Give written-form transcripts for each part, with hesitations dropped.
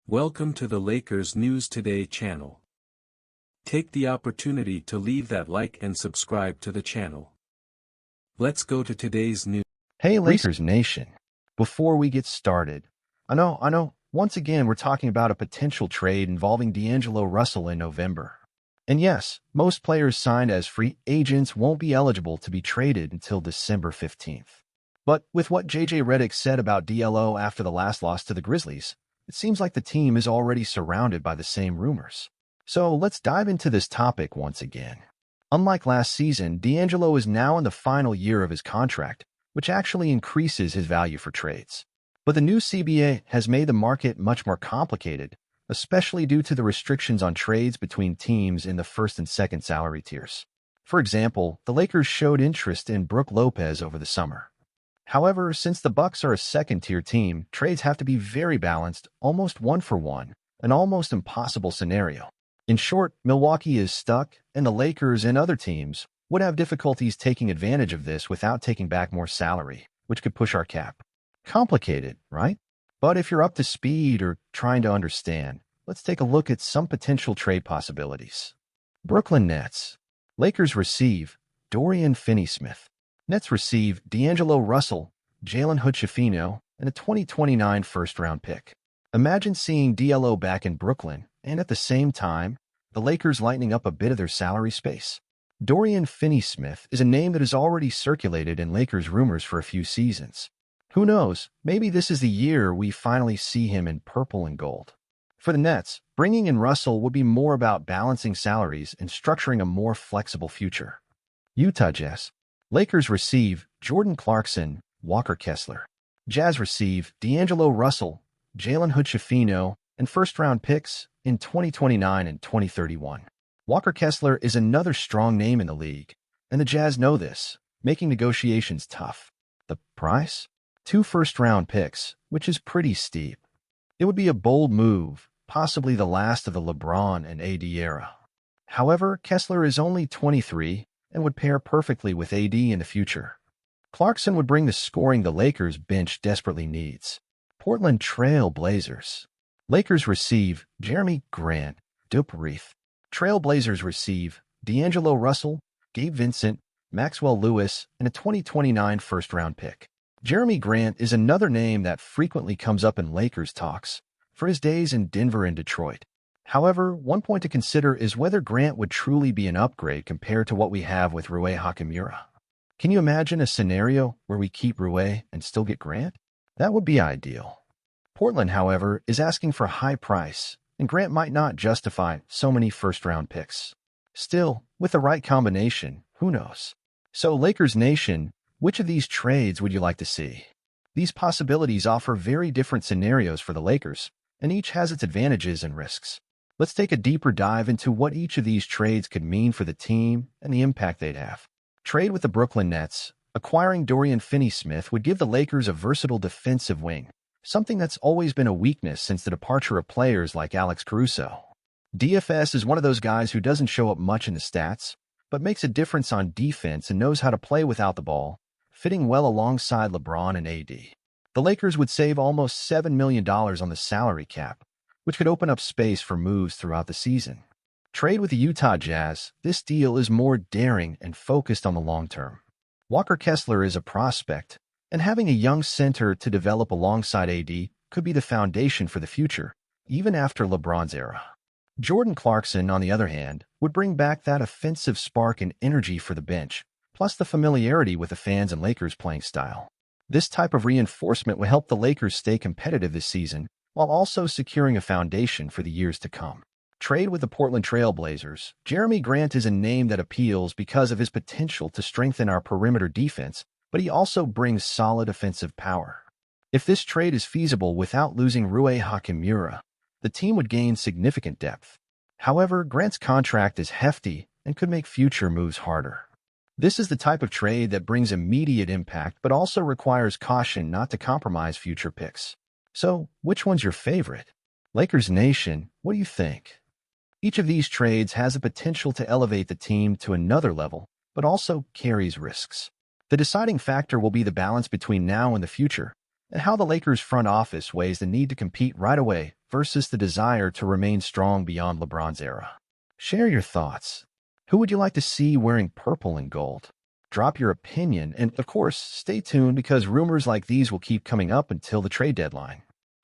Welcome to the Lakers News Today channel. Take the opportunity to leave that like and subscribe to the channel. Let's go to today's news. Hey Lakers Nation, before we get started, I know, once again we're talking about a potential trade involving D'Angelo Russell in November. And yes, most players signed as free agents won't be eligible to be traded until December 15th. But with what JJ Redick said about DLO after the last loss to the Grizzlies, it seems like the team is already surrounded by the same rumors. So let's dive into this topic once again. Unlike last season, D'Angelo is now in the final year of his contract, which actually increases his value for trades. But the new CBA has made the market much more complicated, especially due to the restrictions on trades between teams in the first and second salary tiers. For example, the Lakers showed interest in Brook Lopez over the summer. However, since the Bucks are a second-tier team, trades have to be very balanced, almost one-for-one, an almost impossible scenario. In short, Milwaukee is stuck, and the Lakers and other teams would have difficulties taking advantage of this without taking back more salary, which could push our cap. Complicated, right? But if you're up to speed or trying to understand, let's take a look at some potential trade possibilities. Brooklyn Nets. Lakers receive Dorian Finney-Smith. Nets receive D'Angelo Russell, Jalen Hood-Schifino, and a 2029 first-round pick. Imagine seeing DLO back in Brooklyn, and at the same time, the Lakers lightening up a bit of their salary space. Dorian Finney-Smith is a name that has already circulated in Lakers rumors for a few seasons. Who knows, maybe this is the year we finally see him in purple and gold. For the Nets, bringing in Russell would be more about balancing salaries and structuring a more flexible future. Utah Jazz. Lakers receive Jordan Clarkson, Walker Kessler. Jazz receive D'Angelo Russell, Jalen Hood-Schifino, and first-round picks in 2029 and 2031. Walker Kessler is another strong name in the league, and the Jazz know this, making negotiations tough. The price? 2 first-round picks, which is pretty steep. It would be a bold move, possibly the last of the LeBron and AD era. However, Kessler is only 23 and would pair perfectly with AD in the future. Clarkson would bring the scoring the Lakers bench desperately needs. Portland Trail Blazers. Lakers receive Jeremy Grant, Dupreith. Trail Blazers receive D'Angelo Russell, Gabe Vincent, Maxwell Lewis, and a 2029 first-round pick. Jeremy Grant is another name that frequently comes up in Lakers talks for his days in Denver and Detroit. However, one point to consider is whether Grant would truly be an upgrade compared to what we have with Rui Hachimura. Can you imagine a scenario where we keep Rui and still get Grant? That would be ideal. Portland, however, is asking for a high price, and Grant might not justify so many first-round picks. Still, with the right combination, who knows? So, Lakers Nation, which of these trades would you like to see? These possibilities offer very different scenarios for the Lakers, and each has its advantages and risks. Let's take a deeper dive into what each of these trades could mean for the team and the impact they'd have. Trade with the Brooklyn Nets. Acquiring Dorian Finney-Smith would give the Lakers a versatile defensive wing, something that's always been a weakness since the departure of players like Alex Caruso. DFS is one of those guys who doesn't show up much in the stats, but makes a difference on defense and knows how to play without the ball, fitting well alongside LeBron and AD. The Lakers would save almost $7 million on the salary cap, which could open up space for moves throughout the season. Trade with the Utah Jazz. This deal is more daring and focused on the long term. Walker Kessler is a prospect, and having a young center to develop alongside AD could be the foundation for the future, even after LeBron's era. Jordan Clarkson, on the other hand, would bring back that offensive spark and energy for the bench, plus the familiarity with the fans and Lakers playing style. This type of reinforcement would help the Lakers stay competitive this season, while also securing a foundation for the years to come. Trade with the Portland Trail Blazers. Jeremy Grant is a name that appeals because of his potential to strengthen our perimeter defense, but he also brings solid offensive power. If this trade is feasible without losing Rui Hachimura, the team would gain significant depth. However, Grant's contract is hefty and could make future moves harder. This is the type of trade that brings immediate impact but also requires caution not to compromise future picks. So, which one's your favorite? Lakers Nation, what do you think? Each of these trades has the potential to elevate the team to another level, but also carries risks. The deciding factor will be the balance between now and the future, and how the Lakers front office weighs the need to compete right away versus the desire to remain strong beyond LeBron's era. Share your thoughts. Who would you like to see wearing purple and gold? Drop your opinion, and of course, stay tuned because rumors like these will keep coming up until the trade deadline.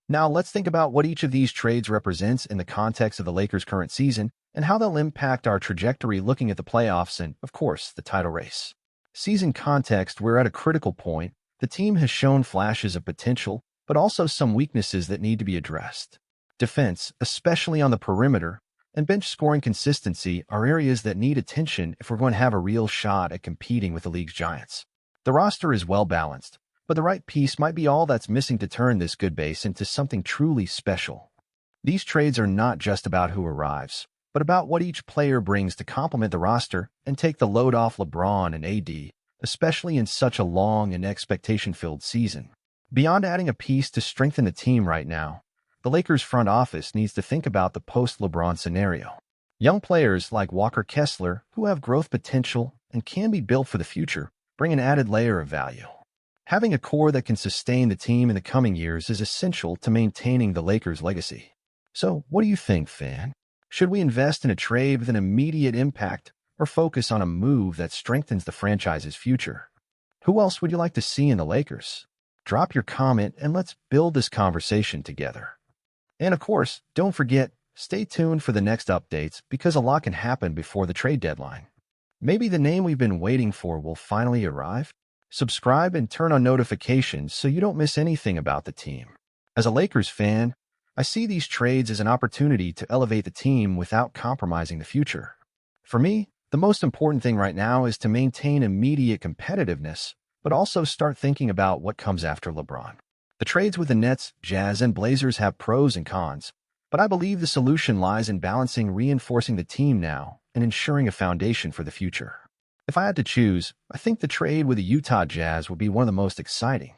Now, let's think about what each of these trades represents in the context of the Lakers' current season and how they'll impact our trajectory looking at the playoffs and, of course, the title race. Season context, we're at a critical point. The team has shown flashes of potential, but also some weaknesses that need to be addressed. Defense, especially on the perimeter, and bench scoring consistency are areas that need attention if we're going to have a real shot at competing with the league's giants. The roster is well balanced, but the right piece might be all that's missing to turn this good base into something truly special. These trades are not just about who arrives, but about what each player brings to complement the roster and take the load off LeBron and AD, especially in such a long and expectation-filled season. Beyond adding a piece to strengthen the team right now, the Lakers front office needs to think about the post-LeBron scenario. Young players like Walker Kessler, who have growth potential and can be built for the future, bring an added layer of value. Having a core that can sustain the team in the coming years is essential to maintaining the Lakers' legacy. So, what do you think, fan? Should we invest in a trade with an immediate impact or focus on a move that strengthens the franchise's future? Who else would you like to see in the Lakers? Drop your comment and let's build this conversation together. And of course, don't forget, stay tuned for the next updates because a lot can happen before the trade deadline. Maybe the name we've been waiting for will finally arrive. Subscribe and turn on notifications so you don't miss anything about the team. As a Lakers fan, I see these trades as an opportunity to elevate the team without compromising the future. For me, the most important thing right now is to maintain immediate competitiveness, but also start thinking about what comes after LeBron. The trades with the Nets, Jazz, and Blazers have pros and cons, but I believe the solution lies in balancing reinforcing the team now and ensuring a foundation for the future. If I had to choose, I think the trade with the Utah Jazz would be one of the most exciting.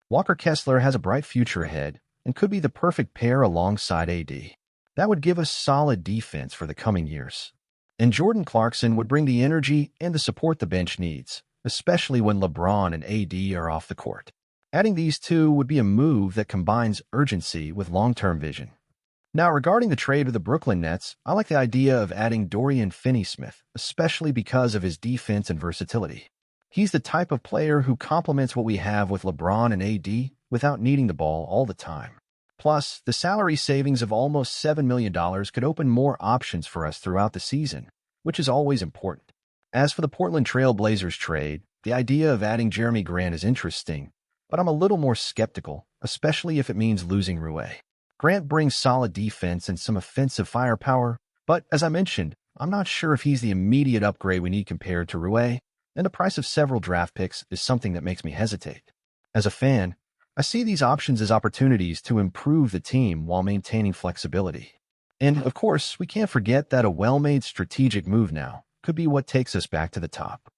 Walker Kessler has a bright future ahead and could be the perfect pair alongside AD. That would give us solid defense for the coming years. And Jordan Clarkson would bring the energy and the support the bench needs, especially when LeBron and AD are off the court. Adding these two would be a move that combines urgency with long-term vision. Now, regarding the trade of the Brooklyn Nets, I like the idea of adding Dorian Finney-Smith, especially because of his defense and versatility. He's the type of player who complements what we have with LeBron and AD without needing the ball all the time. Plus, the salary savings of almost $7 million could open more options for us throughout the season, which is always important. As for the Portland Trail Blazers trade, the idea of adding Jeremy Grant is interesting, but I'm a little more skeptical, especially if it means losing Rue. Grant brings solid defense and some offensive firepower, but as I mentioned, I'm not sure if he's the immediate upgrade we need compared to Rue, and the price of several draft picks is something that makes me hesitate. As a fan, I see these options as opportunities to improve the team while maintaining flexibility. And, of course, we can't forget that a well-made strategic move now could be what takes us back to the top.